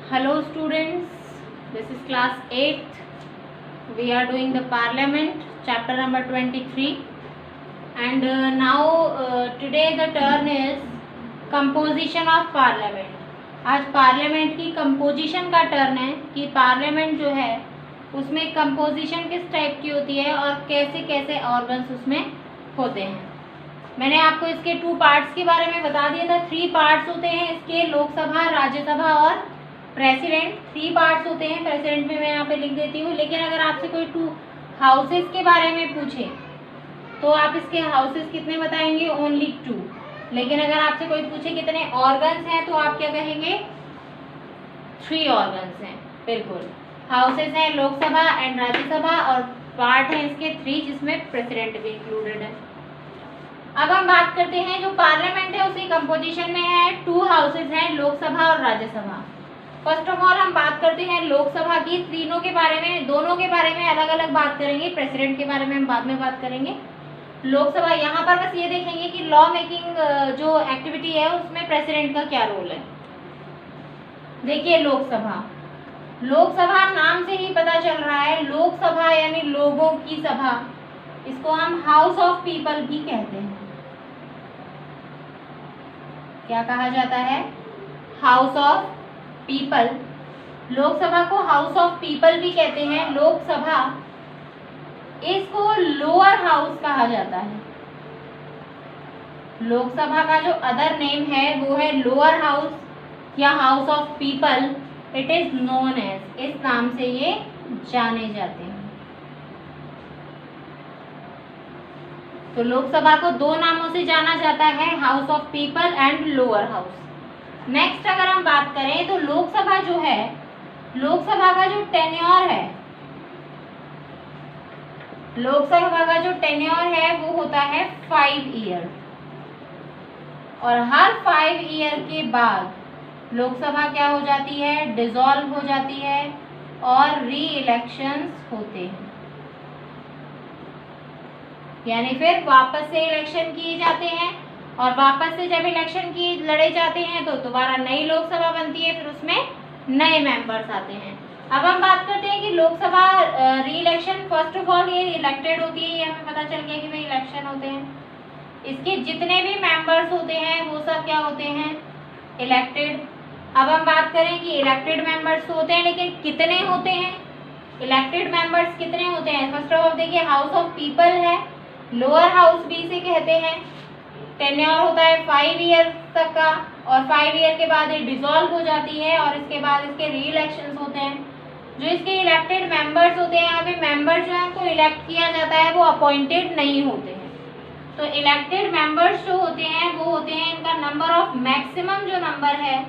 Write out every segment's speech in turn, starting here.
Hello students, this is class 8th. We are doing the Parliament, chapter number 23, and today the turn is composition of Parliament. आज parliament की composition का turn है कि parliament जो है उसमें composition किस टाइप की होती है और कैसे कैसे ऑर्गन्स उसमें होते हैं। मैंने आपको इसके 2 पार्ट्स के बारे में बता दिया था। 3 पार्ट्स होते हैं इसके, लोकसभा, राज्यसभा और प्रेसिडेंट। 3 पार्ट्स होते हैं। प्रेसिडेंट में मैं यहाँ पे लिख देती हूँ। लेकिन अगर आपसे कोई 2 हाउसेस के बारे में पूछे तो आप इसके हाउसेस कितने बताएंगे? ओनली 2। लेकिन अगर आपसे कोई पूछे कितने ऑर्गन्स हैं तो आप क्या कहेंगे? 3 ऑर्गन्स हैं। बिल्कुल, हाउसेस हैं लोकसभा एंड राज्यसभा और पार्ट है इसके 3 जिसमें प्रेसिडेंट भी इंक्लूडेड है। अब हम बात करते हैं जो पार्लियामेंट है उसकी कंपोजिशन में है 2 हाउसेस हैं, लोकसभा और राज्यसभा। फर्स्ट ऑफ ऑल हम बात करते हैं लोकसभा की। तीनों के बारे में, दोनों के बारे में अलग अलग बात करेंगे। प्रेसिडेंट के बारे में हम बाद में बात करेंगे। लोकसभा, यहाँ पर बस ये देखेंगे कि लॉ मेकिंग जो एक्टिविटी है उसमें प्रेसिडेंट का क्या रोल है। देखिए लोकसभा, लोकसभा नाम से ही पता चल रहा है, लोकसभा यानी लोगों की सभा। इसको हम हाउस ऑफ पीपल भी कहते हैं। क्या कहा जाता है? House of people. लोकसभा को हाउस ऑफ पीपल भी कहते हैं। लोकसभा, इसको लोअर हाउस कहा जाता है। लोकसभा का जो अदर नेम है वो है लोअर हाउस या house of people. It is known as, इस नाम से ये जाने जाते हैं। तो लोकसभा को 2 नामों से जाना जाता है, house of people and lower house. Next अगर हम बात करें तो लोकसभा जो है, लोकसभा का जो टेन्योर है, लोकसभा का जो टेन्योर है वो होता है 5 ईयर। और हर 5 ईयर के बाद लोकसभा क्या हो जाती है? डिसॉल्व हो जाती है और री इलेक्शंस होते हैं। यानी फिर वापस से इलेक्शन किए जाते हैं और वापस से जब इलेक्शन की लड़े जाते हैं तो दोबारा नई लोकसभा बनती है, फिर उसमें नए मेंबर्स आते हैं। अब हम बात करते हैं कि लोकसभा री इलेक्शन, फर्स्ट ऑफ ऑल ये इलेक्टेड होती है। ये हमें पता चल गया कि भाई इलेक्शन होते हैं। इसके जितने भी मेंबर्स होते हैं वो सब क्या होते हैं? इलेक्टेड। अब हम बात करें कि इलेक्टेड मेंबर्स होते हैं, लेकिन कितने होते हैं? इलेक्टेड मेंबर्स कितने होते हैं? फर्स्ट ऑफ ऑल देखिए, हाउस ऑफ पीपल है, लोअर हाउस भी इसे कहते हैं। टेन्योर होता है 5 ईयर तक का और 5 ईयर के बाद ये डिसॉल्व हो जाती है और इसके बाद इसके री इलेक्शन होते हैं। जो इसके इलेक्टेड मेंबर्स होते हैं, यहाँ पे मेंबर्स जो है उनको इलेक्ट किया जाता है, वो अपॉइंटेड नहीं होते हैं। तो इलेक्टेड मेंबर्स जो होते हैं वो होते हैं, इनका नंबर ऑफ मैक्सिमम जो नंबर है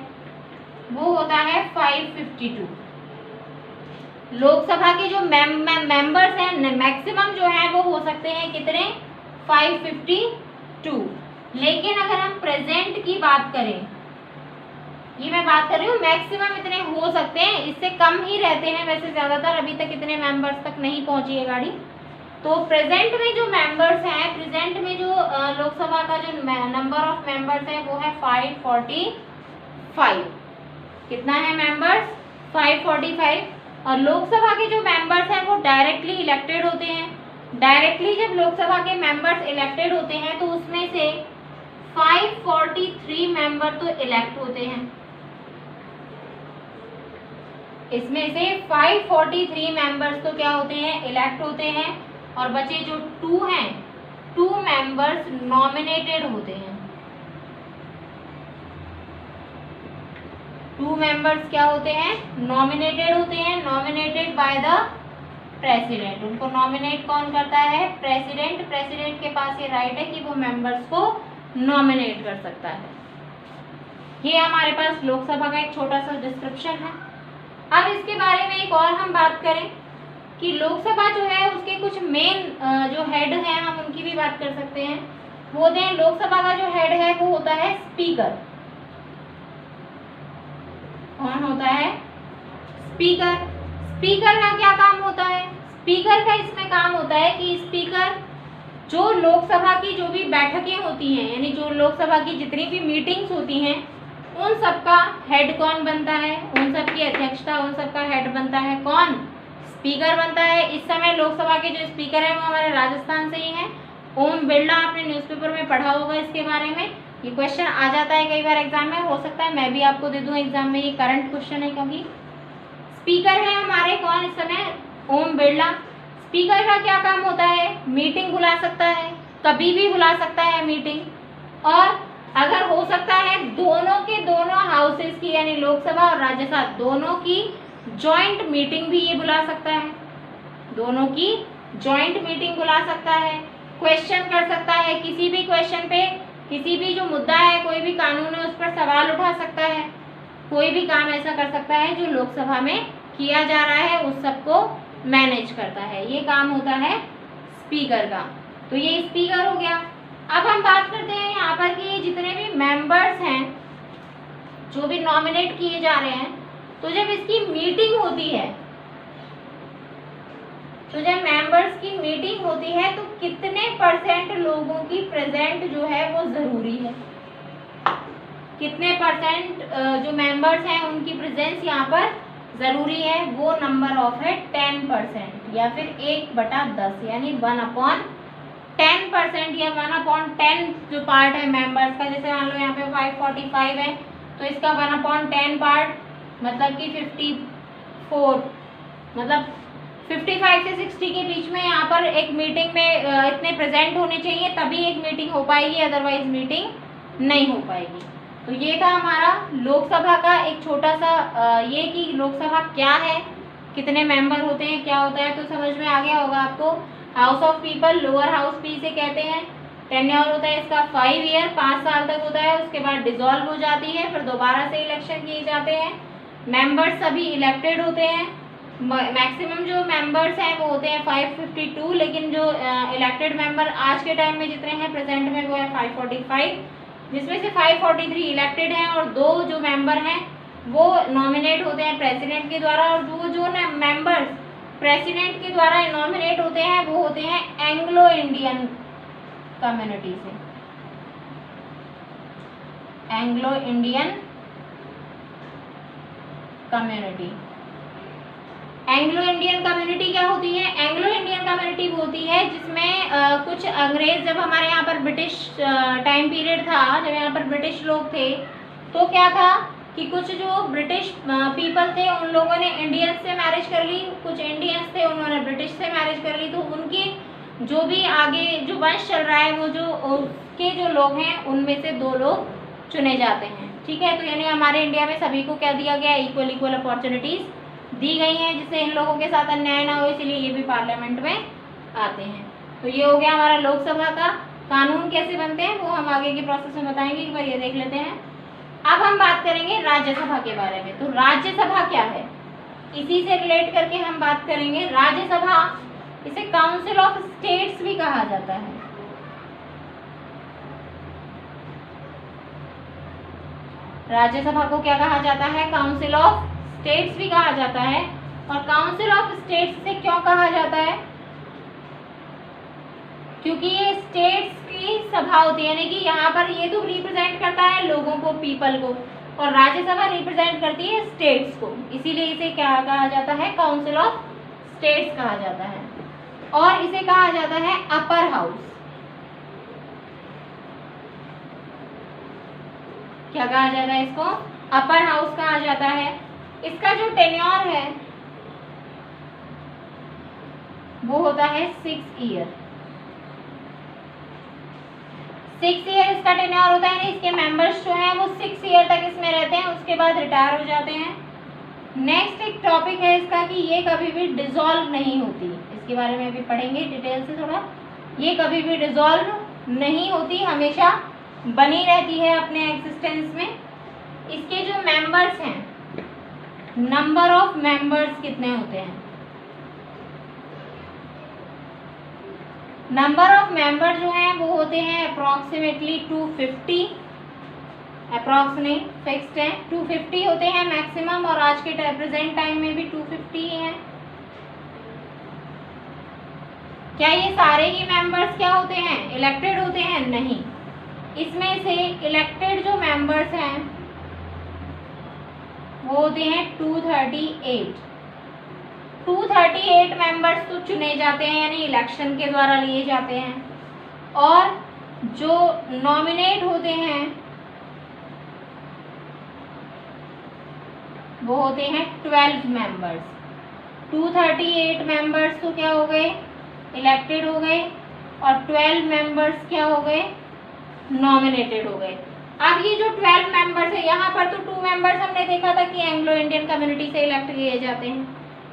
वो होता है 552। लोकसभा के जो मेंबर्स हैं मैक्सिमम जो है वो हो सकते हैं कितने? 552। लेकिन अगर हम प्रेजेंट की बात करें, ये मैं बात कर रही हूँ मैक्सिमम इतने हो सकते हैं, इससे कम ही रहते हैं वैसे ज़्यादातर। अभी तक इतने मेंबर्स तक नहीं पहुंची है गाड़ी। तो प्रेजेंट में जो मेंबर्स हैं, प्रेजेंट में जो लोकसभा का जो नंबर ऑफ मेंबर्स है वो है 545। कितना है मेंबर्स? 545। और लोकसभा के जो मेंबर्स हैं वो डायरेक्टली इलेक्टेड होते हैं। डायरेक्टली जब लोकसभा के मेंबर्स इलेक्टेड होते हैं तो उसमें से 543 मेंबर तो इलेक्ट होते हैं। इसमें से 543 मेंबर्स तो क्या होते हैं? इलेक्ट होते हैं। और बचे जो 2 हैं, 2 मेंबर्स नॉमिनेटेड होते हैं। 2 मेंबर्स क्या होते हैं? नॉमिनेटेड होते हैं। Nominated by the president. उनको नॉमिनेट कौन करता है? प्रेसिडेंट। प्रेसिडेंट के पास ये राइट है कि वो मेंबर्स को नॉमिनेट कर सकता है। ये हमारे पास लोकसभा का एक छोटा सा डिस्क्रिप्शन है। अब इसके बारे में एक और हम बात करें कि लोकसभा जो है उसके कुछ मेन जो हेड हैं, हम उनकी भी बात कर सकते हैं। वो होते हैं, लोकसभा का जो हेड है वो होता है स्पीकर। कौन होता है? स्पीकर। स्पीकर का क्या काम होता है? स्पीकर का इसमें काम होता है कि स्पीकर जो लोकसभा की जो भी बैठकें होती हैं, यानी जो लोकसभा की जितनी भी मीटिंग्स होती हैं, उन सब का हेड कौन बनता है, उन सब की अध्यक्षता, उन सब का हेड बनता है कौन, स्पीकर बनता है। इस समय लोकसभा के जो स्पीकर हैं वो हमारे राजस्थान से ही हैं, ओम बिरला। आपने न्यूज़पेपर में पढ़ा होगा इसके बारे में, ये क्वेश्चन आ जाता है कई बार एग्जाम में, हो सकता है मैं भी आपको दे दूं एग्जाम में, ये करंट क्वेश्चन है। क्योंकि स्पीकर है हमारे कौन इस समय, ओम बिरला। स्पीकर का क्या काम होता है, मीटिंग बुला सकता है, कभी भी बुला सकता है मीटिंग, और अगर हो सकता है दोनों के दोनों हाउसेस की, यानी लोकसभा और राज्यसभा दोनों की जॉइंट मीटिंग भी ये बुला सकता है, दोनों की जॉइंट मीटिंग बुला सकता है। क्वेश्चन कर सकता है, किसी भी क्वेश्चन पे, किसी भी जो मुद्दा है, कोई भी कानून है उस पर सवाल उठा सकता है, कोई भी काम ऐसा कर सकता है जो लोकसभा में किया जा रहा है उस सबको मैनेज करता है, ये काम होता है स्पीकर का। तो ये स्पीकर हो गया। अब हम बात करते हैं यहाँ पर कि जितने भी मेंबर्स हैं जो भी नॉमिनेट किए जा रहे हैं, तो जब इसकी मीटिंग होती है, तो जब मेंबर्स की मीटिंग होती है तो कितने % लोगों की प्रेजेंट जो है वो जरूरी है, कितने % जो मेंबर्स हैं उनकी प्रेजेंस यहाँ पर जरूरी है, वो नंबर ऑफ है 10% या फिर 1/10, यानी 1/10% या 1/10 जो पार्ट है मेंबर्स का। जैसे मान लो यहाँ पे 545 है तो इसका 1/10 पार्ट मतलब कि 54, मतलब 55 से 60 के बीच में यहाँ पर एक मीटिंग में इतने प्रेजेंट होने चाहिए, तभी एक मीटिंग हो पाएगी, अदरवाइज मीटिंग नहीं हो पाएगी। तो ये था हमारा लोकसभा का एक छोटा सा ये कि लोकसभा क्या है, कितने मेंबर होते हैं, क्या होता है, तो समझ में आ गया होगा आपको। House of people, lower house P से कहते हैं। टेन्योर होता है इसका 5 ईयर, 5 साल तक होता है, उसके बाद डिसॉल्व हो जाती है, फिर दोबारा से इलेक्शन किए जाते हैं। मेंबर्स सभी इलेक्टेड होते हैं, मैक्सिमम जो मेंबर्स हैं वो होते हैं 552, लेकिन जो इलेक्टेड मेंबर आज के टाइम में जितने हैं प्रेजेंट में वो है 545, जिसमें से 543 इलेक्टेड हैं और 2 जो मेंबर हैं वो नॉमिनेट होते हैं प्रेसिडेंट के द्वारा, और जो मेंबर्स प्रेसिडेंट के द्वारा नॉमिनेट होते हैं वो होते हैं एंग्लो इंडियन कम्युनिटी से, Anglo Indian community. Anglo Indian community क्या होती है, एंग्लो इंडियन कम्युनिटी वो होती है जिसमें कुछ अंग्रेज, जब हमारे यहाँ पर ब्रिटिश टाइम पीरियड था, जब यहाँ पर ब्रिटिश लोग थे, तो क्या था कि कुछ जो ब्रिटिश पीपल थे उन लोगों ने इंडियंस से मैरिज कर ली, कुछ इंडियंस थे उन्होंने ब्रिटिश से मैरिज कर ली, तो उनकी जो भी आगे जो वंश चल रहा है वो जो उसके जो लोग हैं उनमें से 2 लोग चुने जाते हैं, ठीक है। तो यानी हमारे इंडिया में सभी को क्या दिया गया, इक्वल अपॉर्चुनिटीज दी गई हैं, जिससे इन लोगों के साथ अन्याय ना हो, इसीलिए ये भी पार्लियामेंट में आते हैं। तो ये हो गया हमारा लोकसभा का। कानून कैसे बनते हैं वो हम आगे के प्रोसेस में बताएंगे, एक बार ये देख लेते हैं। अब हम बात करेंगे राज्यसभा के बारे में। तो राज्यसभा क्या है, इसी से रिलेट करके हम बात करेंगे। राज्यसभा, इसे काउंसिल ऑफ स्टेट्स भी कहा जाता है। राज्यसभा को क्या कहा जाता है, काउंसिल ऑफ स्टेट्स भी कहा जाता है। और काउंसिल ऑफ स्टेट्स से क्यों कहा जाता है, क्योंकि ये स्टेट्स की सभा होती है, यानी कि यहाँ पर ये तो रिप्रेजेंट करता है लोगों को, पीपल को, और राज्यसभा रिप्रेजेंट करती है स्टेट्स को, इसीलिए इसे क्या कहा जाता है, काउंसिल ऑफ स्टेट्स कहा जाता है। और इसे कहा जाता है अपर हाउस। क्या कहा जाता है इसको, अपर हाउस कहा जाता है। इसका जो टेन्योर है वो होता है 6 ईयर। 6 ईयर इसका टेन्योर होता है, इसके मेंबर्स जो हैं वो 6 ईयर तक इसमें रहते हैं, उसके बाद रिटायर हो जाते हैं। नेक्स्ट एक टॉपिक है इसका कि ये कभी भी डिसॉल्व नहीं होती, इसके बारे में भी पढ़ेंगे डिटेल से थोड़ा। ये कभी भी डिसॉल्व नहीं होती, हमेशा बनी रहती है अपने एग्जिस्टेंस में। इसके जो मेंबर्स हैं, नंबर ऑफ मेंबर्स कितने होते हैं, नंबर ऑफ मेंबर जो हैं वो होते हैं अप्रॉक्सीमेटली 250, अप्रॉक्सीमेट फिक्स्ड है 250 होते हैं मैक्सिमम, और आज के प्रेजेंट टाइम में भी 250 ही हैं। क्या ये सारे ही मेंबर्स क्या होते हैं, इलेक्टेड होते हैं? नहीं, इसमें से इलेक्टेड जो मेंबर्स हैं वो होते हैं 238। 238 मेंबर्स तो चुने जाते हैं, यानी इलेक्शन के द्वारा लिए जाते हैं, और जो नॉमिनेट होते हैं वो होते हैं 12 मेंबर्स। 238 मेंबर्स तो क्या हो गए, इलेक्टेड हो गए, और 12 मेंबर्स क्या हो गए, नॉमिनेटेड हो गए। अब ये जो 12 मेंबर्स है, यहाँ पर तो 2 मेंबर्स हमने देखा था कि एंग्लो इंडियन कम्युनिटी से इलेक्ट किए जाते हैं।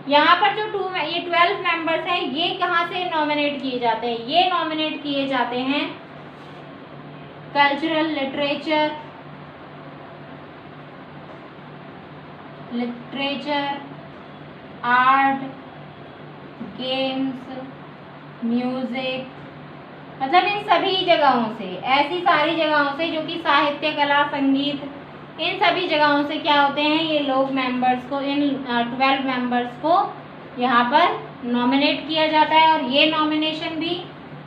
यहाँ पर जो ये 12 मेंबर्स हैं, ये कहाँ से नॉमिनेट किए जाते हैं? ये नॉमिनेट किए जाते हैं cultural, literature, art, games, music, मतलब इन सभी जगहों से, ऐसी सारी जगहों से जो कि साहित्य, कला, संगीत, इन सभी जगहों से क्या होते हैं, ये लोग मेंबर्स को, इन 12 मेंबर्स को यहाँ पर नॉमिनेट किया जाता है। और ये नॉमिनेशन भी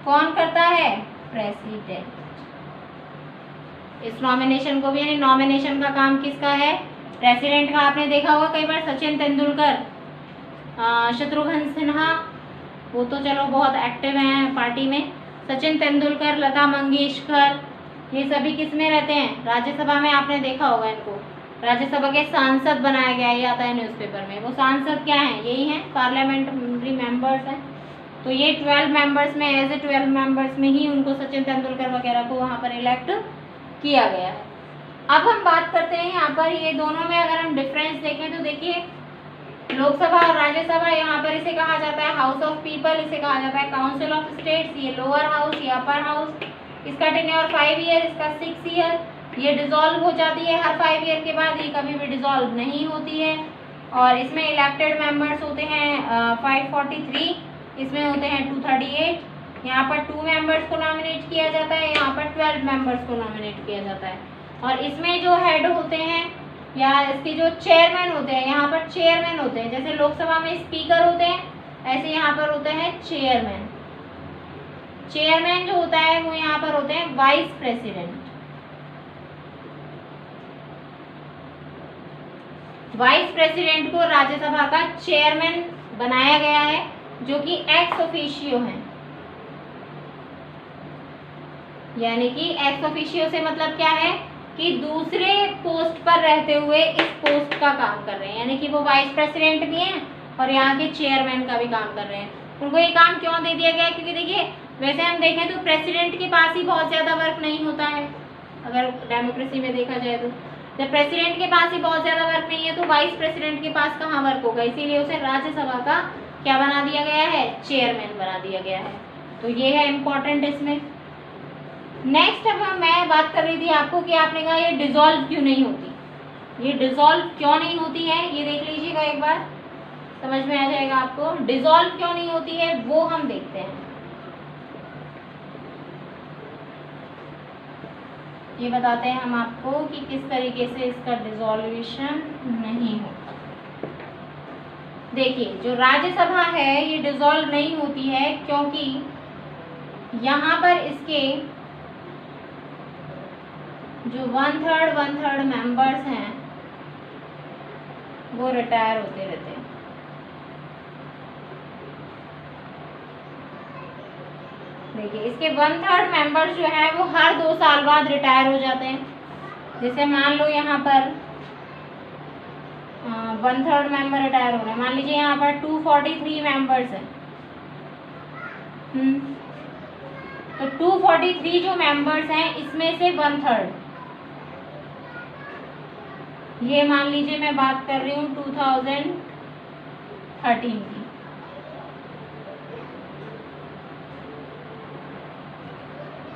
कौन करता है? प्रेसिडेंट। इस नॉमिनेशन को भी, यानी नॉमिनेशन का काम किसका है? प्रेसिडेंट का। आपने देखा होगा कई बार सचिन तेंदुलकर, शत्रुघ्न सिन्हा, वो तो चलो बहुत एक्टिव हैं पार्टी में, सचिन तेंदुलकर, लता मंगेशकर, ये सभी किस में रहते हैं? राज्यसभा में। आपने देखा होगा इनको राज्यसभा के सांसद बनाया गया, ये आता है न्यूज़पेपर में। वो सांसद क्या हैं? यही हैं, पार्लियामेंट्री मेंबर्स हैं। तो ये 12 मेंबर्स में, एज ए 12 मेंबर्स में ही उनको, सचिन तेंदुलकर वगैरह को वहाँ पर इलेक्ट किया गया है। अब हम बात करते हैं यहाँ पर ये दोनों में अगर हम डिफरेंस देखें तो देखिए, लोकसभा और राज्यसभा, यहाँ पर इसे कहा जाता है हाउस ऑफ पीपल, इसे कहा जाता है काउंसिल ऑफ स्टेट्स, ये लोअर हाउस, ये अपर हाउस। इसका टेन्योर 5 ईयर, इसका 6 ईयर। ये डिसॉल्व हो जाती है हर 5 ईयर के बाद, ये कभी भी डिसॉल्व नहीं होती है। और इसमें इलेक्टेड मेंबर्स होते हैं 543, इसमें होते हैं 238। यहाँ पर 2 मेंबर्स को नॉमिनेट किया जाता है, यहाँ पर 12 मेंबर्स को नॉमिनेट किया जाता है। और इसमें जो हेड होते हैं या इसके जो चेयरमैन होते हैं, यहाँ पर चेयरमैन होते हैं, जैसे लोकसभा में स्पीकर होते हैं, ऐसे यहाँ पर होते हैं चेयरमैन। चेयरमैन जो होता है वो यहाँ पर होते हैं वाइस प्रेसिडेंट। वाइस प्रेसिडेंट को राज्यसभा का चेयरमैन बनाया गया है, जो कि एक्स ऑफिशियो हैं। यानी कि एक्स ऑफिशियो से मतलब क्या है कि दूसरे पोस्ट पर रहते हुए इस पोस्ट का काम कर रहे हैं, यानी कि वो वाइस प्रेसिडेंट भी हैं और यहाँ के चेयरमैन का भी काम कर रहे हैं। उनको ये काम क्यों दे दिया गया? क्योंकि देखिए, वैसे हम देखें तो प्रेसिडेंट के पास ही बहुत ज़्यादा वर्क नहीं होता है, अगर डेमोक्रेसी में देखा जाए तो। जब प्रेसिडेंट के पास ही बहुत ज़्यादा वर्क नहीं है तो वाइस प्रेसिडेंट के पास कहाँ वर्क होगा? इसीलिए उसे राज्यसभा का क्या बना दिया गया है? चेयरमैन बना दिया गया है। तो ये है इम्पोर्टेंट इसमें। नेक्स्ट अब मैं बात कर रही थी आपको कि आपने कहा ये डिसॉल्व क्यों नहीं होती। ये डिसॉल्व क्यों नहीं होती है ये देख लीजिएगा, एक बार समझ में आ जाएगा आपको। डिसॉल्व क्यों नहीं होती है वो हम देखते हैं। ये बताते हैं हम आपको कि किस तरीके से इसका डिसॉल्यूशन नहीं होता। देखिए, जो राज्यसभा है ये डिसॉल्व नहीं होती है क्योंकि यहाँ पर इसके जो 1/3 मेंबर्स हैं वो रिटायर होते रहते हैं। देखिए, इसके 1/3 मेंबर्स जो है वो हर 2 साल बाद रिटायर हो जाते हैं। जैसे मान लो यहाँ पर 1/3 मेंबर रिटायर हो रहे हैं, मान लीजिए यहाँ पर 243 मेंबर्स हैं। तो 243 जो मेंबर्स हैं इसमें से 1/3, ये मान लीजिए मैं बात कर रही हूँ 2013 की,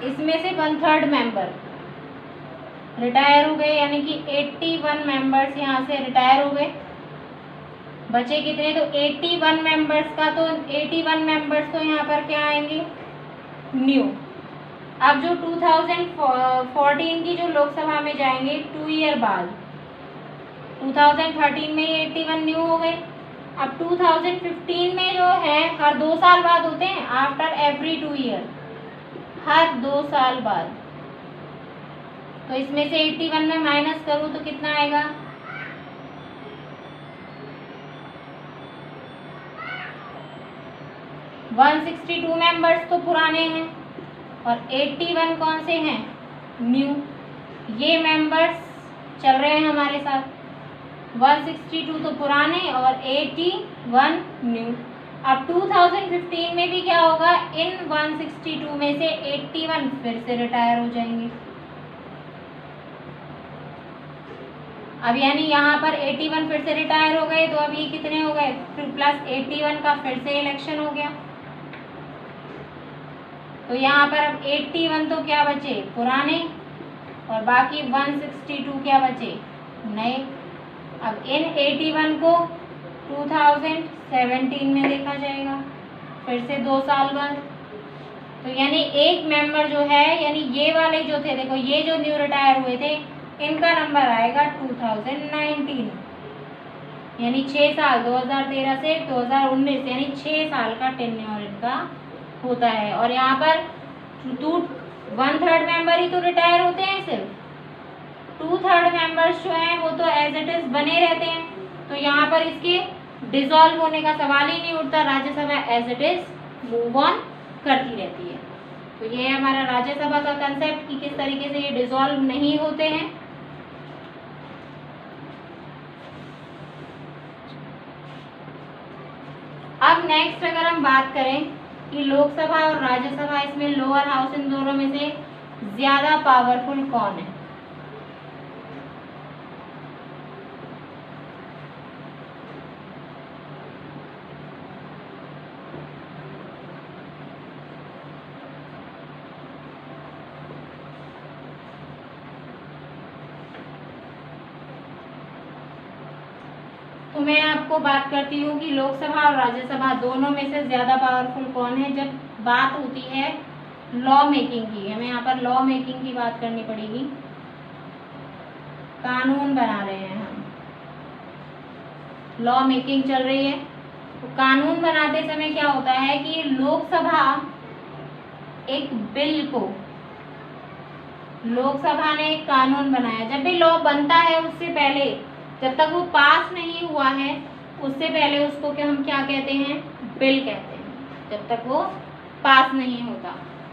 इसमें से 1/3 मेंबर रिटायर हो गए, यानी कि 81 मेंबर्स यहाँ से रिटायर हो गए। बचे कितने? तो 81 मेंबर्स का, तो 81 मेंबर्स तो यहाँ पर क्या आएंगे? न्यू। अब जो 2014 की जो लोकसभा में जाएंगे 2 ईयर बाद, 2013 में ये 81 न्यू हो गए, अब 2015 में जो है हर 2 साल बाद होते हैं, आफ्टर एवरी 2 ईयर, हर 2 साल बाद। तो इसमें से 81 में माइनस करूँ तो कितना आएगा? 162 मेंबर्स तो पुराने हैं और 81 कौन से हैं? न्यू। ये मेंबर्स चल रहे हैं हमारे साथ, 162 तो पुराने और 81 न्यू। अब 2015 में भी क्या होगा? इन 162 में से 81 फिर से रिटायर हो जाएंगे। अब यानी यहाँ पर 81 फिर से रिटायर हो गए, तो अब ये कितने हो गए? प्लस 81 का फिर से इलेक्शन हो गया। तो यहाँ पर अब 81 तो क्या बचे? पुराने, और बाकी 162 क्या बचे? नए। अब इन 81 को 2017 में देखा जाएगा, फिर से 2 साल बाद। तो यानी एक मेंबर जो है, यानी ये वाले जो थे, देखो ये जो न्यू रिटायर हुए थे, इनका नंबर आएगा 2019, यानी 6 साल, 2013 से 2019, यानी 6 साल का टेन्योर इनका होता है। और यहाँ पर 1/3 मेंबर ही तो रिटायर होते हैं, सिर्फ 2/3 मेंबर्स जो हैं वो तो एज इट इज बने रहते हैं। तो यहाँ पर इसके डिसॉल्व होने का सवाल ही नहीं उठता, Rajya Sabha as it is move on करती रहती है। तो ये है हमारा राज्यसभा का कंसेप्ट कि किस तरीके से ये डिसॉल्व नहीं होते हैं। अब नेक्स्ट अगर हम बात करें कि लोकसभा और राज्यसभा, इसमें लोअर हाउस इन दोनों में से ज्यादा पावरफुल कौन है? तो मैं आपको बात करती हूँ कि लोकसभा और राज्यसभा दोनों में से ज़्यादा पावरफुल कौन है। जब बात होती है लॉ मेकिंग की, हमें यहाँ पर लॉ मेकिंग की बात करनी पड़ेगी। कानून बना रहे हैं हम, लॉ मेकिंग चल रही है। तो कानून बनाते समय क्या होता है कि लोकसभा एक बिल को, लोकसभा ने एक कानून बनाया। जब भी लॉ बनता है उससे पहले, जब तक वो पास नहीं हुआ है उससे पहले उसको हम क्या कहते हैं? बिल कहते हैं। जब तक वो पास नहीं होता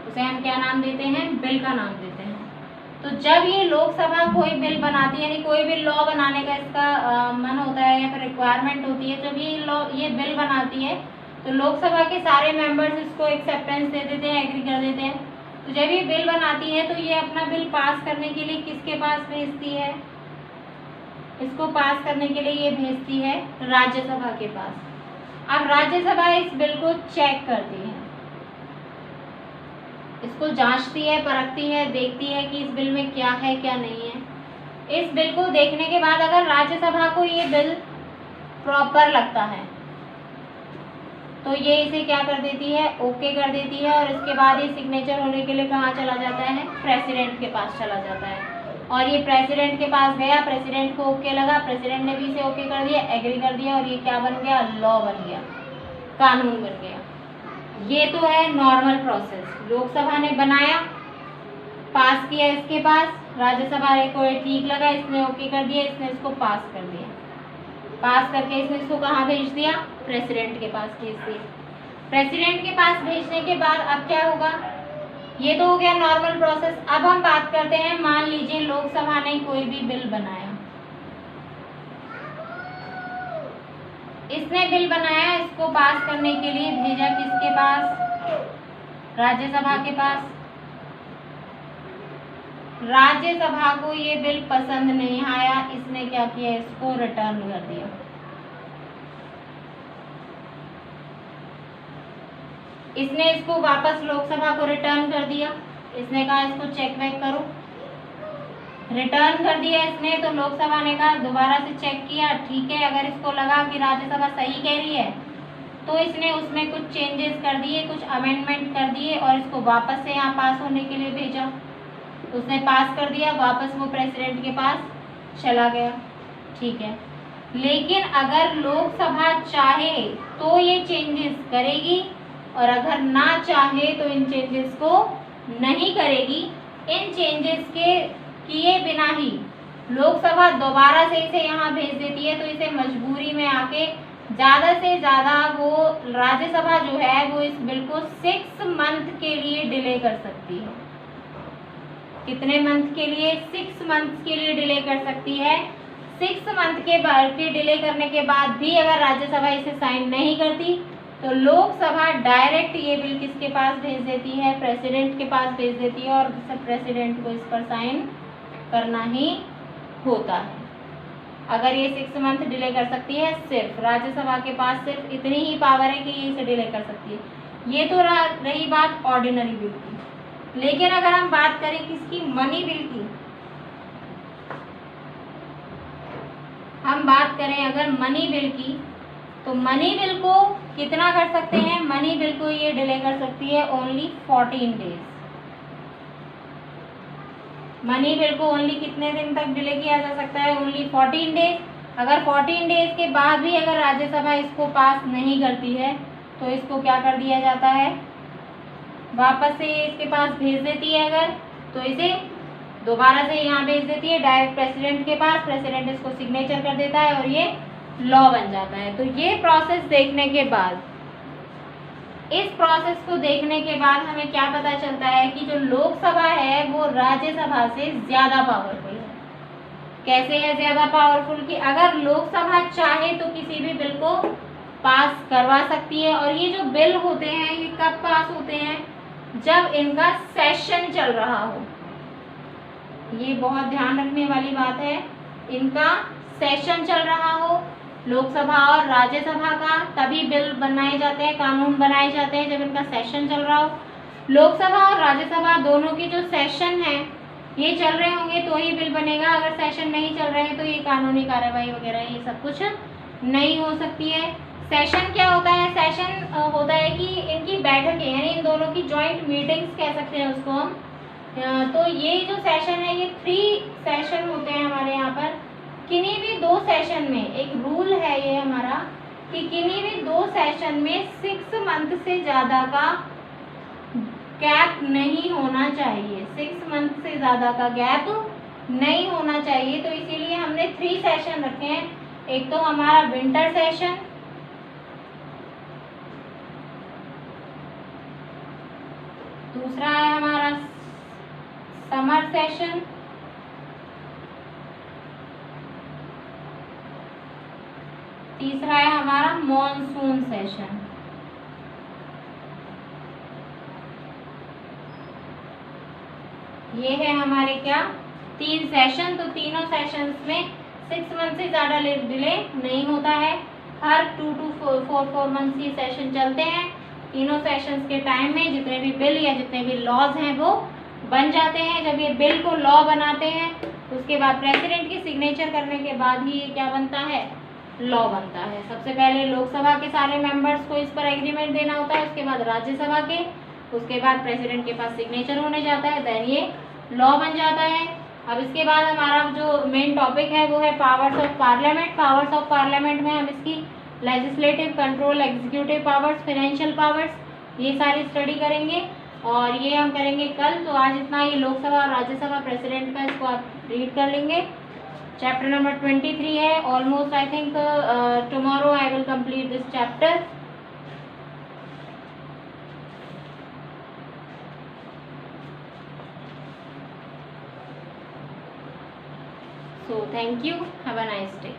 उसे हम क्या नाम देते हैं? बिल का नाम देते हैं। तो जब ये लोकसभा कोई बिल बनाती है, यानी कोई भी लॉ बनाने का इसका मन होता है या फिर रिक्वायरमेंट होती है, जब ये बिल बनाती है तो लोकसभा के सारे मेंबर्स इसको एक्सेप्टेंस दे देते हैं, एग्री कर देते हैं। तो जब ये बिल बनाती है तो ये अपना बिल पास करने के लिए किसके पास भेजती है? इसको पास करने के लिए ये भेजती है राज्यसभा के पास। अब राज्यसभा इस बिल को चेक करती है, इसको जांचती है, परखती है, देखती है कि इस बिल में क्या है क्या नहीं है। इस बिल को देखने के बाद अगर राज्यसभा को ये बिल प्रॉपर लगता है तो ये इसे क्या कर देती है? ओके कर देती है। और इसके बाद ये सिग्नेचर होने के लिए कहाँ चला जाता है? प्रेसिडेंट के पास चला जाता है। और ये प्रेसिडेंट के पास गया, प्रेसिडेंट को ओके लगा, प्रेसिडेंट ने भी इसे ओके कर दिया, एग्री कर दिया, और ये क्या बन गया? लॉ बन गया, कानून बन गया। ये तो है नॉर्मल प्रोसेस। लोकसभा ने बनाया, पास किया इसके पास, राज्यसभा को ठीक लगा, इसने ओके कर दिया, इसने इसको पास कर दिया। पास करके इसने इसको कहाँ भेज दिया? प्रेसिडेंट के पास भेज दिया। प्रेसिडेंट के पास भेजने के बाद अब क्या होगा? ये तो हो गया नॉर्मल प्रोसेस। अब हम बात करते हैं, मान लीजिए लोकसभा ने कोई भी बिल बनाया, इसने बिल बनाया, इसको पास करने के लिए भेजा किसके पास? राज्यसभा के पास। राज्यसभा को ये बिल पसंद नहीं आया, इसने क्या किया? इसको रिटर्न कर दिया। इसने इसको वापस लोकसभा को रिटर्न कर दिया। इसने कहा इसको चेक बैक करो, रिटर्न कर दिया इसने। तो लोकसभा ने कहा, दोबारा से चेक किया, ठीक है। अगर इसको लगा कि राज्यसभा सही कह रही है तो इसने उसमें कुछ चेंजेस कर दिए, कुछ अमेंडमेंट कर दिए और इसको वापस से यहाँ पास होने के लिए भेजा। उसने पास कर दिया, वापस वो प्रेसिडेंट के पास चला गया, ठीक है। लेकिन अगर लोकसभा चाहे तो ये चेंजेस करेगी और अगर ना चाहे तो इन चेंजेस को नहीं करेगी। इन चेंजेस के किए बिना ही लोकसभा दोबारा से इसे यहाँ भेज देती है, तो इसे मजबूरी में आके ज़्यादा से ज़्यादा वो राज्यसभा जो है वो इस बिल को 6 मंथ के लिए डिले कर सकती है। कितने मंथ के लिए? 6 मंथ के लिए डिले कर सकती है। 6 मंथ के डिले करने के बाद भी अगर राज्यसभा इसे साइन नहीं करती तो लोकसभा डायरेक्ट ये बिल किसके पास भेज देती है? प्रेसिडेंट के पास भेज देती है और प्रेसिडेंट को इस पर साइन करना ही होता है। अगर ये 6 मंथ डिले कर सकती है, सिर्फ राज्यसभा के पास सिर्फ इतनी ही पावर है कि ये इसे डिले कर सकती है। ये तो रही बात ऑर्डिनरी बिल की। लेकिन अगर हम बात करें किसकी? मनी बिल की। हम बात करें अगर मनी बिल की, तो मनी बिल को कितना कर सकते हैं? मनी बिल को ये डिले कर सकती है ओनली 14 डेज। मनी बिल को ओनली कितने दिन तक डिले किया जा सकता है? Only 14 days. अगर 14 डेज के बाद भी अगर राज्यसभा इसको पास नहीं करती है तो इसको क्या कर दिया जाता है? वापस से इसके पास भेज देती है। अगर तो इसे दोबारा से यहाँ भेज देती है डायरेक्ट प्रेसिडेंट के पास। प्रेसिडेंट इसको सिग्नेचर कर देता है और ये लॉ बन जाता है। तो ये प्रोसेस देखने के बाद, इस प्रोसेस को देखने के बाद हमें क्या पता चलता है कि जो लोकसभा है वो राज्यसभा से ज़्यादा पावरफुल है। कैसे है ज़्यादा पावरफुल? कि अगर लोकसभा चाहे तो किसी भी बिल को पास करवा सकती है। और ये जो बिल होते हैं ये कब पास होते हैं? जब इनका सेशन चल रहा हो। ये बहुत ध्यान रखने वाली बात है। इनका सेशन चल रहा हो लोकसभा और राज्यसभा का, तभी बिल बनाए जाते हैं, कानून बनाए जाते हैं जब इनका सेशन चल रहा हो। लोकसभा और राज्यसभा दोनों की जो सेशन है ये चल रहे होंगे तो ही बिल बनेगा। अगर सेशन नहीं चल रहे हैं तो ये कानूनी कार्रवाई वगैरह ये सब कुछ नहीं हो सकती है। सेशन क्या होता है? सेशन होता है कि इनकी बैठकें, यानी इन दोनों की जॉइंट मीटिंग्स कह सकते हैं उसको हम। तो ये जो सेशन है ये 3 सेशन होते हैं हमारे यहाँ पर। किन्हीं भी 2 सेशन में, एक रूल है ये हमारा कि किन्हीं भी 2 सेशन में 6 मंथ से ज़्यादा का गैप नहीं होना चाहिए। 6 मंथ से ज़्यादा का गैप नहीं होना चाहिए। तो इसीलिए हमने 3 सेशन रखे हैं। एक तो हमारा विंटर सेशन, दूसरा है हमारा समर सेशन, तीसरा है हमारा मॉनसून सेशन। ये है हमारे क्या? 3 सेशन। तो तीनों सेशंस में 6 मंथ से ज़्यादा डिले नहीं होता है। हर 2 to 4 मंथ ये सेशन चलते हैं। तीनों सेशंस के टाइम में जितने भी बिल या जितने भी लॉज हैं वो बन जाते हैं। जब ये बिल को लॉ बनाते हैं उसके बाद प्रेसिडेंट की सिग्नेचर करने के बाद ही ये क्या बनता है? लॉ बनता है। सबसे पहले लोकसभा के सारे मेंबर्स को इस पर एग्रीमेंट देना होता है, उसके बाद राज्यसभा के, उसके बाद प्रेसिडेंट के पास सिग्नेचर होने जाता है, देन ये लॉ बन जाता है। अब इसके बाद हमारा जो मेन टॉपिक है वो है powers of parliament. Powers of parliament में हम इसकी legislative, control, executive powers, financial powers, ये सारी स्टडी करेंगे और ये हम करेंगे कल। तो आज इतना ही लोकसभा और राज्यसभा प्रेसिडेंट का, इसको आप रीड कर लेंगे। चैप्टर नंबर 23 है। Almost I think tomorrow I will complete this chapter. So thank you. Have a nice day.